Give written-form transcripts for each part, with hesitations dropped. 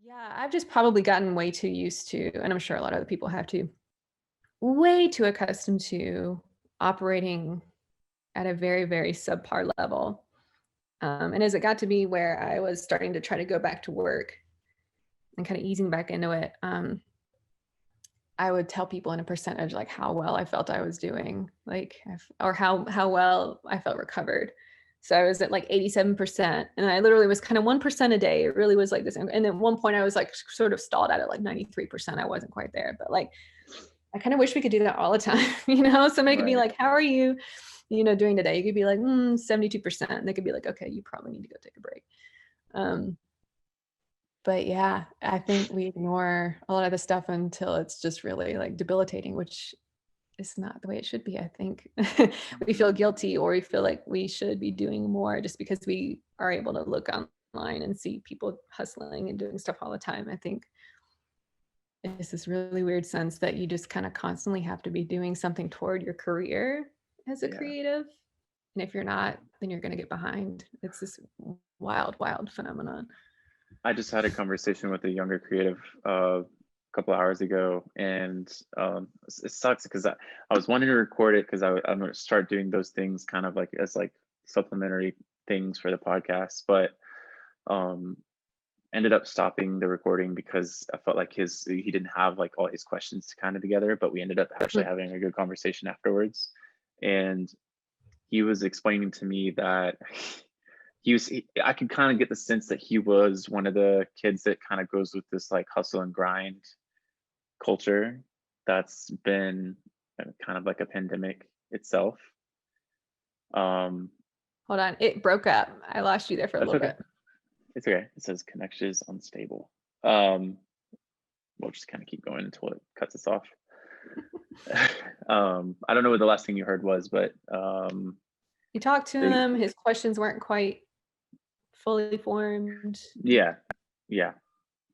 Yeah, I've just probably gotten way too used to, and I'm sure a lot of other people have too, way too accustomed to operating at a very, very subpar level. And as it got to be where I was starting to try to go back to work and kind of easing back into it, I would tell people in a percentage like how well I felt I was doing, like, or how well I felt recovered. So I was at like 87%, and I literally was kind of 1% a day. It really was like this. And at one point, I was like sort of stalled out at like 93%. I wasn't quite there, but like I kind of wish we could do that all the time. Somebody could be Right. like, "How are you, doing today?" You could be like, 72%, and they could be like, "Okay, you probably need to go take a break." Um, but yeah, I think we ignore a lot of the stuff until it's just really like debilitating, which is not the way it should be. I think we feel guilty, or we feel like we should be doing more just because we are able to look online and see people hustling and doing stuff all the time. I think it's this really weird sense that you just kind of constantly have to be doing something toward your career as a Yeah. creative. And if you're not, then you're going to get behind. It's this wild, wild phenomenon. I just had a conversation with a younger creative a couple hours ago, and it sucks because I was wanting to record it because I'm going to start doing those things kind of like as like supplementary things for the podcast, but um, ended up stopping the recording because I felt like he didn't have like all his questions kind of together, but we ended up actually having a good conversation afterwards, and he was explaining to me that I could kind of get the sense that he was one of the kids that kind of goes with this like hustle and grind culture that's been kind of like a pandemic itself. Um, Hold on, it broke up. I lost you there for a that's little okay. bit. It's okay. It says connection is unstable. Um, we'll just kind of keep going until it cuts us off. I don't know what the last thing you heard was, but You talked to the, him, his questions weren't quite fully formed, yeah, yeah.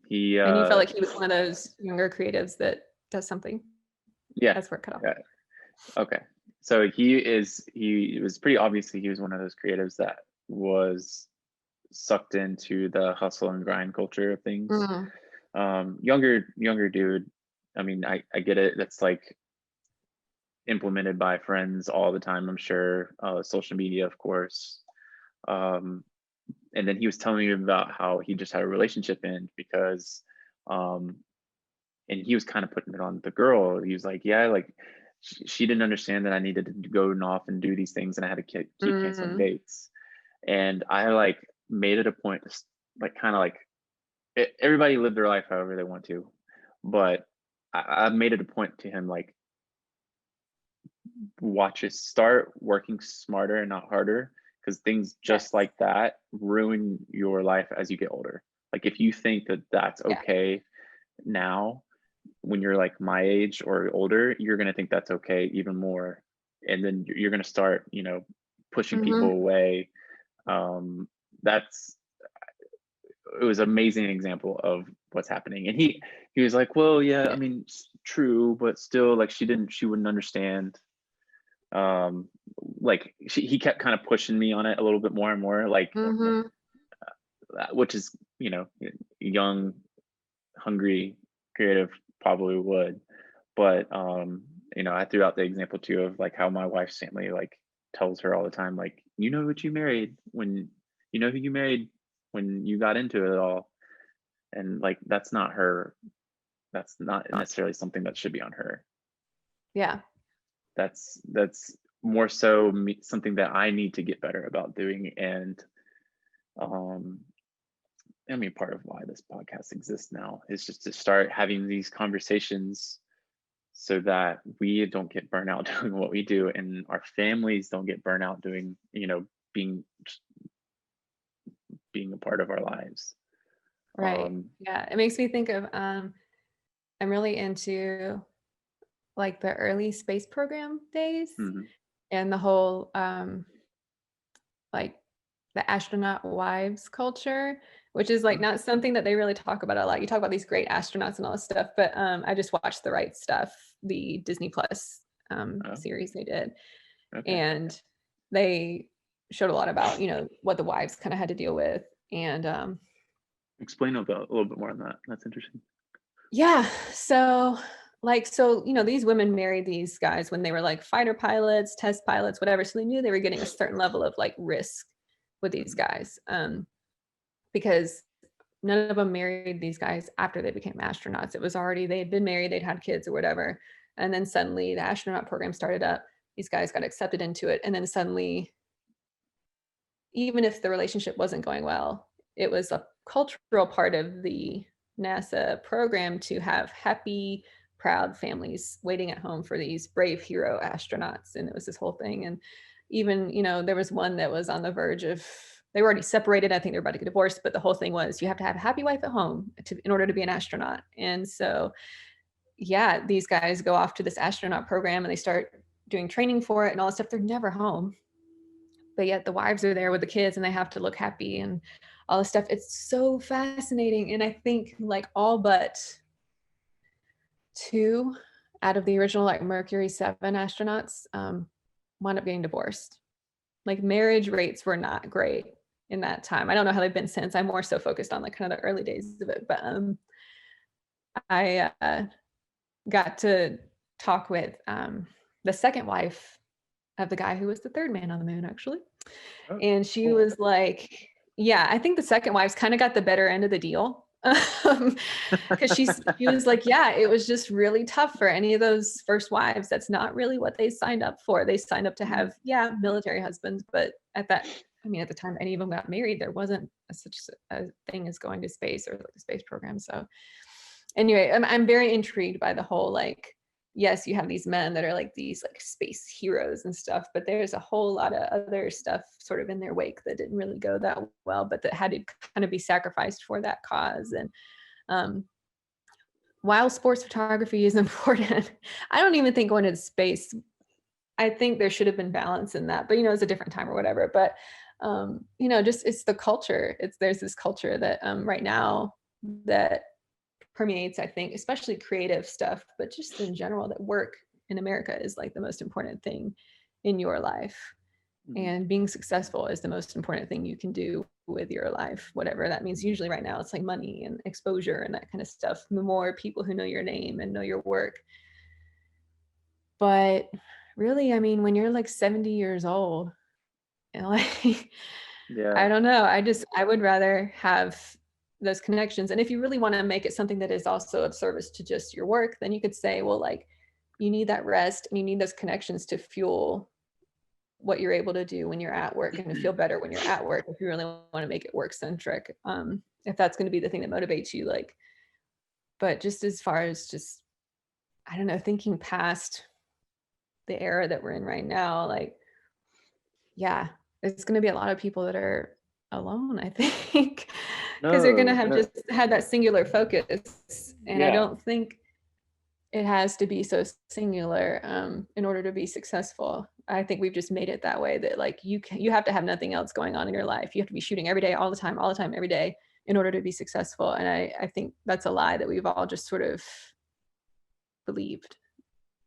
He and you felt like he was one of those younger creatives that does something. yeah, That's where it cut off. yeah. Okay. So he was pretty obviously he was one of those creatives that was sucked into the hustle and grind culture of things. Mm, Younger dude. I mean, I get it. That's like implemented by friends all the time, I'm sure. Social media, of course. Um, and then he was telling me about how he just had a relationship end because um and he was kind of putting it on the girl. He was like, yeah, like she didn't understand that I needed to go off and do these things and I had to keep canceling mm, dates. And I like made it a point to like kind of like everybody live their life however they want to, but I made it a point to him like watch it, start working smarter and not harder, because things just yes. like that ruin your life as you get older. Like if you think that that's Yeah. okay now, when you're like my age or older, you're going to think that's okay even more. And then you're going to start, pushing people Mm-hmm. away. That's It was an amazing example of what's happening. And he was like, well, yeah, I Yeah. mean, it's true, but still like she wouldn't understand. Um, like he kept kind of pushing me on it a little bit more and more, like, Mm-hmm. which is, young, hungry, creative probably would. But I threw out the example too of like how my wife's family like tells her all the time, like, you know what you married when you know who you married when you got into it all. And like that's not necessarily something that should be on her. Yeah. That's more so something that I need to get better about doing. And um I mean, part of why this podcast exists now is just to start having these conversations so that we don't get burnout doing what we do and our families don't get burnout doing, being being a part of our lives. Right. Um, Yeah. It makes me think of I'm really into like the early space program days mhm, and the whole like the astronaut wives culture, which is like uh, not something that they really talk about a lot. You talk about these great astronauts and all this stuff, but I just watched The Right Stuff, the Disney Plus oh, series they did, okay. and they showed a lot about what the wives kind of had to deal with, and Explain a little bit more on that. That's interesting. Yeah. So, these women married these guys when they were like fighter pilots, test pilots, whatever. So they knew they were getting a certain level of like risk with these Mhm. guys, because none of them married these guys after they became astronauts. It was already, they had been married, they'd had kids or whatever. And then suddenly the astronaut program started up. These guys got accepted into it. And then suddenly, even if the relationship wasn't going well, it was a cultural part of the NASA program to have happy, proud families waiting at home for these brave hero astronauts. And it was this whole thing. And even, there was one that was on the verge of, they were already separated. I think they were about to get divorced, but the whole thing was you have to have a happy wife at home in order to be an astronaut. And so, yeah, these guys go off to this astronaut program and they start doing training for it and all this stuff. They're never home, but yet the wives are there with the kids and they have to look happy and all this stuff. It's so fascinating. And I think like all but 2 out of the original like Mercury 7 astronauts wound up getting divorced. Like marriage rates were not great in that time. I don't know how they've been since. I'm more so focused on like kind of the early days of it. But I got to talk with the second wife of the guy who was the third man on the moon, actually. Oh, And she cool. was like, yeah, I think the second wife's kind of got the better end of the deal. Because she was like, yeah, it was just really tough for any of those first wives. That's not really what they signed up for. They signed up to Mhm. have, yeah, military husbands, but at the time any of them got married, there wasn't such a thing as going to space or like the space program. So anyway, I'm very intrigued by the whole like, yes, you have these men that are like these like space heroes and stuff, but there's a whole lot of other stuff sort of in their wake that didn't really go that well, but that had to kind of be sacrificed for that cause. And um, while sports photography is important, I don't even think going into space, I think there should have been balance in that, but it's a different time or whatever. But just it's the culture. There's this culture that right now that permeates, I think, especially creative stuff, but just in general, that work in America is like the most important thing in your life. Mhm. And being successful is the most important thing you can do with your life, whatever that means. Usually, right now, it's like money and exposure and that kind of stuff. The more people who know your name and know your work. But really, I mean, when you're like 70 years old, like, I Yeah. don't know. I would rather have those connections. And if you really want to make it something that is also of service to just your work, then you could say, well, like, you need that rest and you need those connections to fuel what you're able to do when you're at work and to feel better when you're at work if you really want to make it work centric. If that's going to be the thing that motivates you, like, but just as far as just, I don't know, thinking past the era that we're in right now, like, yeah, it's going to be a lot of people that are alone, I think, because they're going to No, have no. just had that singular focus. And I Yeah. don't think it has to be so singular in order to be successful. I think we've just made it that way that like you have to have nothing else going on in your life. You have to be shooting every day, all the time, every day in order to be successful. And I think that's a lie that we've all just sort of believed.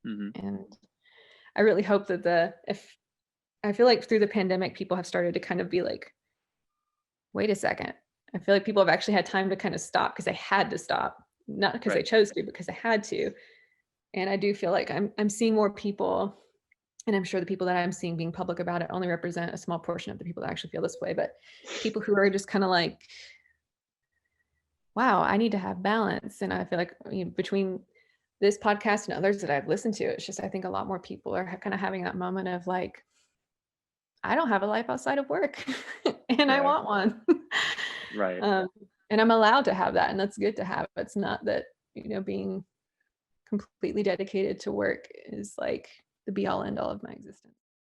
Mhm. And I really hope that if I feel like through the pandemic, people have started to kind of be like, wait a second. I feel like people have actually had time to kind of stop because they had to stop, not because they Right. chose to, because they had to. And I do feel like I'm seeing more people, and I'm sure the people that I'm seeing being public about it only represent a small portion of the people that actually feel this way, but people who are just kind of like, wow, I need to have balance. And I feel like between this podcast and others that I've listened to, it's just I think a lot more people are kind of having that moment of like, I don't have a life outside of work and I Yeah. want one. Right. um, and I'm allowed to have that. And that's good to have. It's not that, being completely dedicated to work is like the be all end all of my existence.